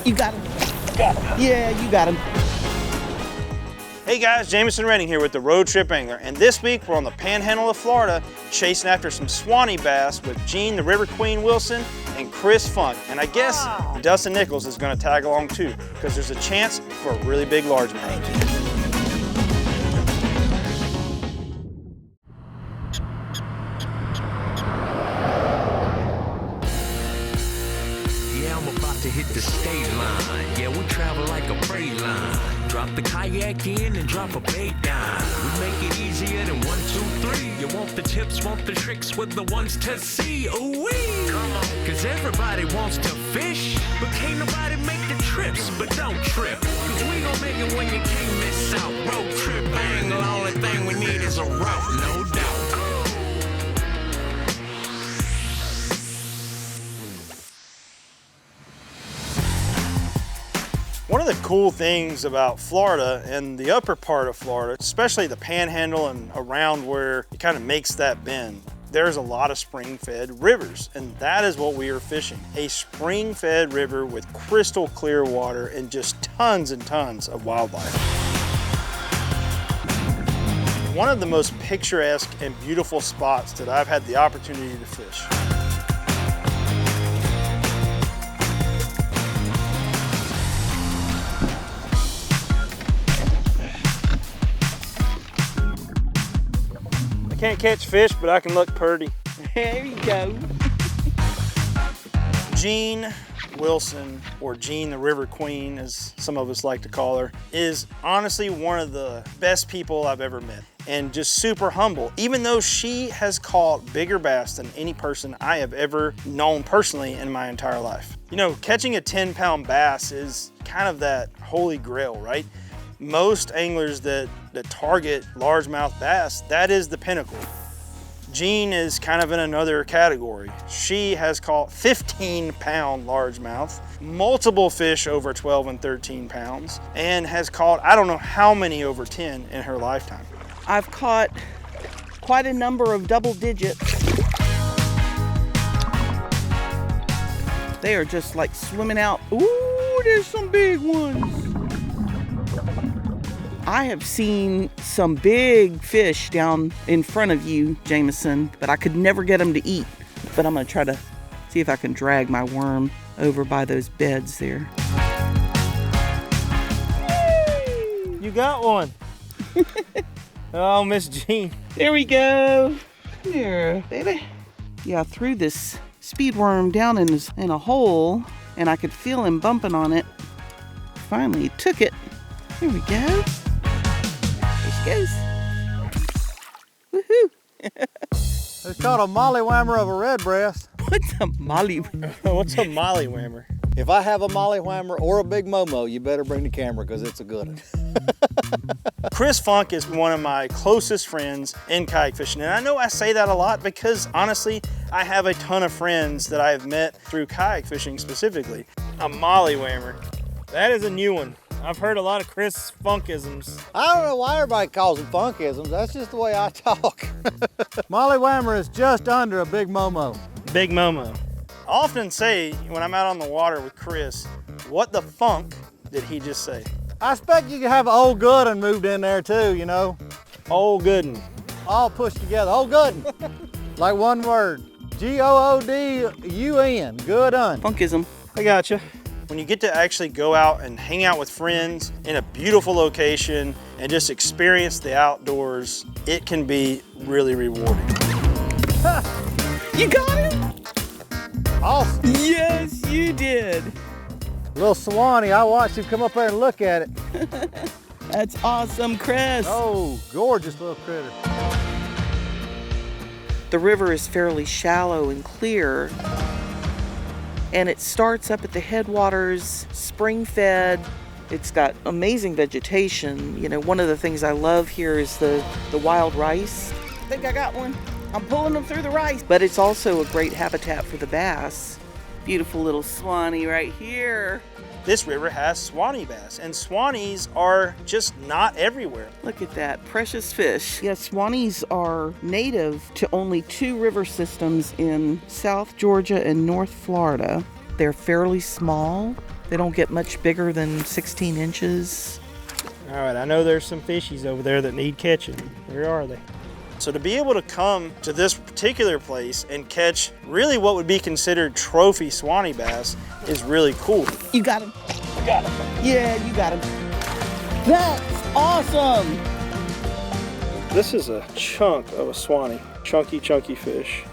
You got him. Yeah, you got him. Hey guys, Jameson Redding here with the Road Trip Angler, and this week we're on the Panhandle of Florida chasing after some Suwannee bass with Gene the River Queen Wilson and Chris Funk. And I guess Dustin Nichols is going to tag along too, because there's a chance for a really big largemouth. To hit the state line, yeah, we travel like a braid line. Drop the kayak in and drop a bait down. We make it easier than 1, 2, 3. You want the tips, want the tricks, with the ones to see. Ooh-wee! Come on. Cause everybody wants to fish, but can't nobody make the trips. But don't trip, cause we gon' make it when you can't miss out. Road trip angle, only thing we need is a route, no doubt. One of the cool things about Florida and the upper part of Florida, especially the Panhandle and around where it kind of makes that bend, there's a lot of spring-fed rivers, and that is what we are fishing. A spring-fed river with crystal clear water and just tons and tons of wildlife. One of the most picturesque and beautiful spots that I've had the opportunity to fish. I can't catch fish, but I can look pretty. There you go. Gene Wilson, or Gene the River Queen, as some of us like to call her, is honestly one of the best people I've ever met, and just super humble, even though she has caught bigger bass than any person I have ever known personally in my entire life. You know, catching a 10-pound bass is kind of that holy grail, right? Most anglers that target largemouth bass, that is the pinnacle. Gene is kind of in another category. She has caught 15-pound largemouth, multiple fish over 12 and 13 pounds, and has caught I don't know how many over 10 in her lifetime. I've caught quite a number of double digits. They are just like swimming out. Ooh, there's some big ones. I have seen some big fish down in front of you, Jameson, but I could never get them to eat. But I'm gonna try to see if I can drag my worm over by those beds there. You got one. Oh, Miss Jean. There we go. Here, baby. Yeah, I threw this speed worm down in a hole, and I could feel him bumping on it. Finally took it. Here we go. Goes. Woohoo! It's called a mollywhammer of a redbreast. What's a mollywhammer? What's a mollywhammer? If I have a mollywhammer or a big momo, you better bring the camera because it's a good one. Chris Funk is one of my closest friends in kayak fishing, and I know I say that a lot because honestly, I have a ton of friends that I have met through kayak fishing specifically. A mollywhammer, that is a new one. I've heard a lot of Chris Funkisms. I don't know why everybody calls them funkisms. That's just the way I talk. Mollywhammer is just under a big momo. Big momo. I often say when I'm out on the water with Chris, what the funk did he just say? I expect you could have old Good'un moved in there too, you know. Old Good'un. All pushed together, old Good'un. Like one word, G-O-O-D-U-N, Good'un. Funkism. I gotcha. When you get to actually go out and hang out with friends in a beautiful location and just experience the outdoors, it can be really rewarding. You got him? Awesome. Yes, you did. Little Suwannee, I watched him come up there and look at it. That's awesome, Chris. Oh, gorgeous little critter. The river is fairly shallow and clear, and it starts up at the headwaters, spring-fed. It's got amazing vegetation. You know, one of the things I love here is the wild rice. I think I got one. I'm pulling them through the rice. But it's also a great habitat for the bass. Beautiful little Suwannee right here. This river has Suwannee bass, and Suwannees are just not everywhere. Look at that, precious fish. Yes, Suwannees are native to only 2 river systems in South Georgia and North Florida. They're fairly small, They don't get much bigger than 16 inches. All right, I know there's some fishies over there that need catching. Where are they? So to be able to come to this particular place and catch really what would be considered trophy Suwannee bass is really cool. You got him. You got him. Yeah, you got him. That's awesome. This is a chunk of a Suwannee. Chunky fish.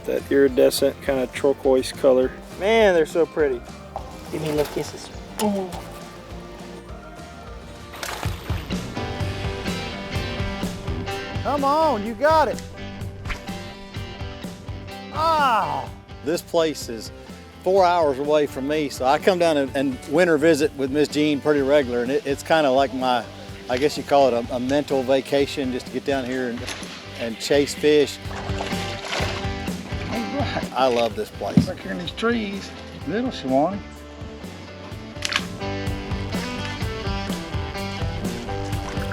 That iridescent kind of turquoise color. Man, they're so pretty. Give me little kisses. Oh. Come on, you got it. Ah! This place is 4 hours away from me, so I come down and winter visit with Miss Jean pretty regular, and it's kind of like my, I guess you call it a mental vacation, just to get down here and chase fish. All right. I love this place. Back here in these trees, little Suwannee.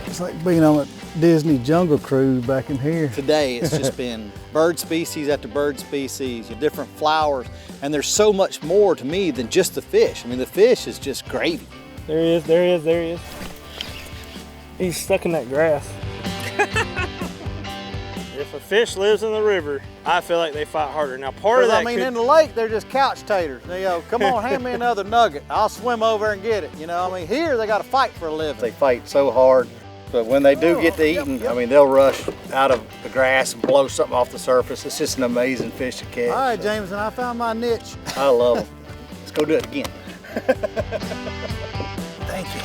It's like being on a Disney Jungle Cruise back in here. Today it's just been bird species after bird species, different flowers, and there's so much more to me than just the fish. I mean, the fish is just gravy. There he is. He's stuck in that grass. If a fish lives in the river, I feel like they fight harder. Now part of that in the lake, they're just couch taters. They go, come on, hand me another nugget. I'll swim over and get it. Here they got to fight for a living. They fight so hard. But when they do get to eating, I mean, they'll rush out of the grass and blow something off the surface. It's just an amazing fish to catch. All right, Jameson, I found my niche. I love them. Let's go do it again. Thank you.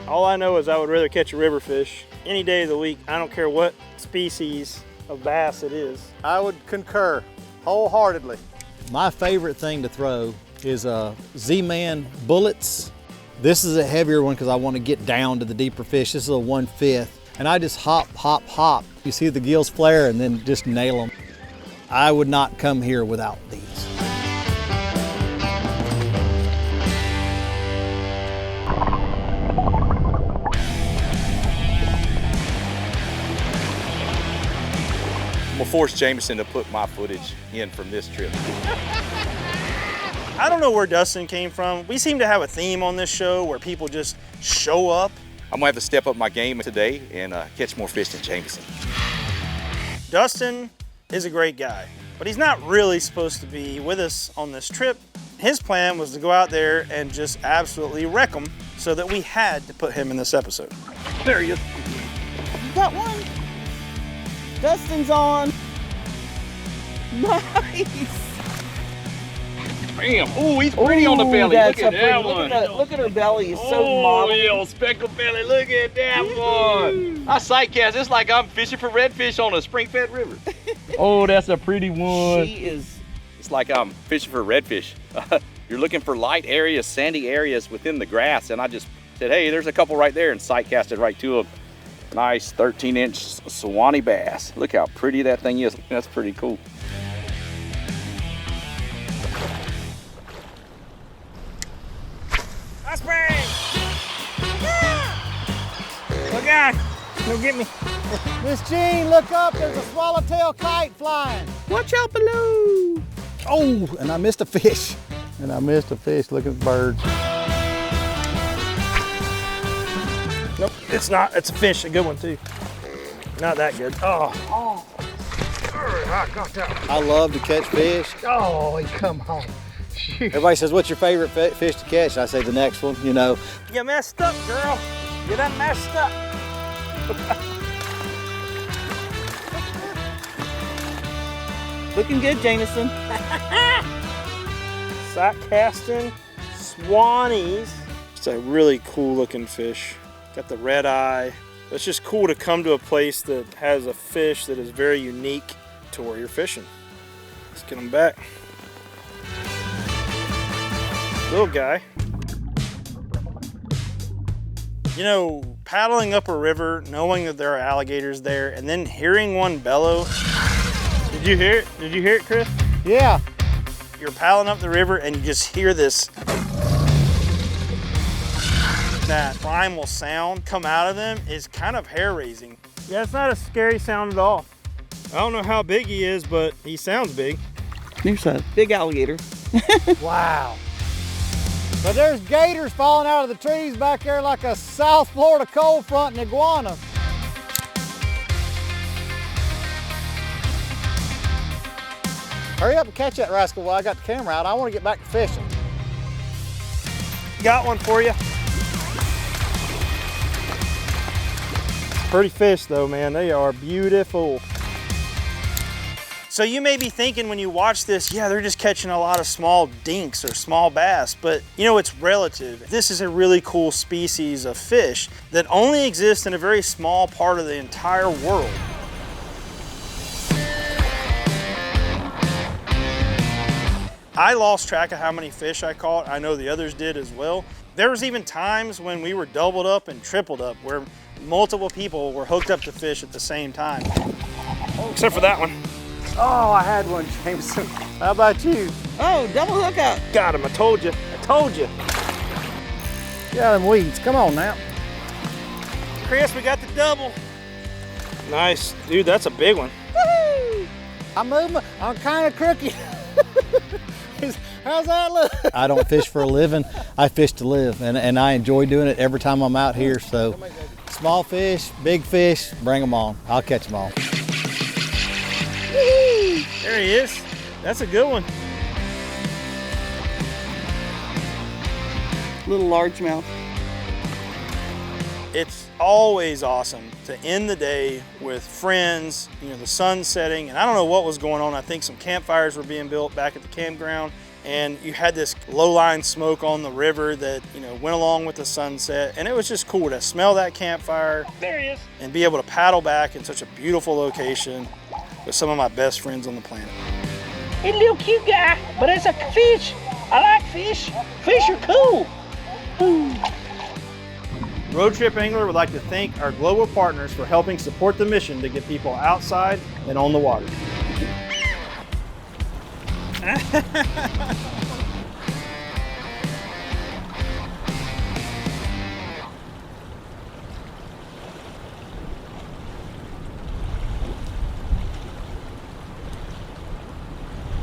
All I know is I would rather catch a river fish any day of the week. I don't care what species of bass it is. I would concur wholeheartedly. My favorite thing to throw is Z-Man bullets. This is a heavier one because I want to get down to the deeper fish. This is a 1/5. And I just hop, hop, hop. You see the gills flare and then just nail them. I would not come here without these. I'm gonna force Jameson to put my footage in from this trip. I don't know where Dustin came from. We seem to have a theme on this show where people just show up. I'm gonna have to step up my game today and catch more fish than Jameson. Dustin is a great guy, but he's not really supposed to be with us on this trip. His plan was to go out there and just absolutely wreck them, so that we had to put him in this episode. There he is. You got one. Dustin's on. Nice. Bam! Ooh, he's pretty on the belly. Look at that one. Look at her belly. It's so marvelous. Yeah, speckled belly. Look at that one. I sight cast. It's like I'm fishing for redfish on a spring-fed river. Oh, that's a pretty one. She is. It's like I'm fishing for redfish. You're looking for light areas, sandy areas within the grass, and I just said, hey, there's a couple right there, and sight casted right to them. Nice 13-inch Suwannee bass. Look how pretty that thing is. That's pretty cool. Nice bang! Look out! Don't get me. Miss Jean, look up. There's a swallowtail kite flying. Watch out below. Oh, and I missed a fish. And I missed a fish. Look at the birds. Nope, it's not. It's a fish, a good one too. Not that good. Oh. I got that. I love to catch fish. Oh, he come home. Shoot. Everybody says, what's your favorite fish to catch? I say the next one, You messed up, girl. You done messed up. Looking good, Jameson. Sight casting Suwannees. It's a really cool looking fish. Got the red eye. It's just cool to come to a place that has a fish that is very unique to where you're fishing. Let's get him back. Little guy. Paddling up a river, knowing that there are alligators there, and then hearing one bellow. Did you hear it? Did you hear it, Chris? Yeah. You're paddling up the river and you just hear that primal sound come out of them is kind of hair-raising. Yeah, it's not a scary sound at all. I don't know how big he is, but he sounds big. There's a big alligator. Wow. But there's gators falling out of the trees back there like a South Florida cold front and iguana. Hurry up and catch that rascal while I got the camera out. I want to get back to fishing. Got one for you. Pretty fish though, man. They are beautiful. So you may be thinking when you watch this, yeah, they're just catching a lot of small dinks or small bass, but you know, it's relative. This is a really cool species of fish that only exists in a very small part of the entire world. I lost track of how many fish I caught. I know the others did as well. There was even times when we were doubled up and tripled up, where multiple people were hooked up to fish at the same time. Except for that one. Oh, I had one, Jameson. How about you? Oh, double hookup. Got him, I told you, I told you. Get out of them weeds, come on now. Chris, we got the double. Nice, dude, that's a big one. Woo-hoo! I'm moving, I'm kind of crooked. How's that look? I don't fish for a living, I fish to live, and I enjoy doing it every time I'm out here, so small fish, big fish, bring them on. I'll catch them all. There he is. That's a good one. Little largemouth. It's always awesome to end the day with friends, you know, the sun setting, and I don't know what was going on. I think some campfires were being built back at the campground, and you had this low-lying smoke on the river that, you know, went along with the sunset, and it was just cool to smell that campfire. There he is. And be able to paddle back in such a beautiful location with some of my best friends on the planet. He's a little cute guy, but it's a fish. I like fish. Fish are cool. Road Trip Angler would like to thank our global partners for helping support the mission to get people outside and on the water.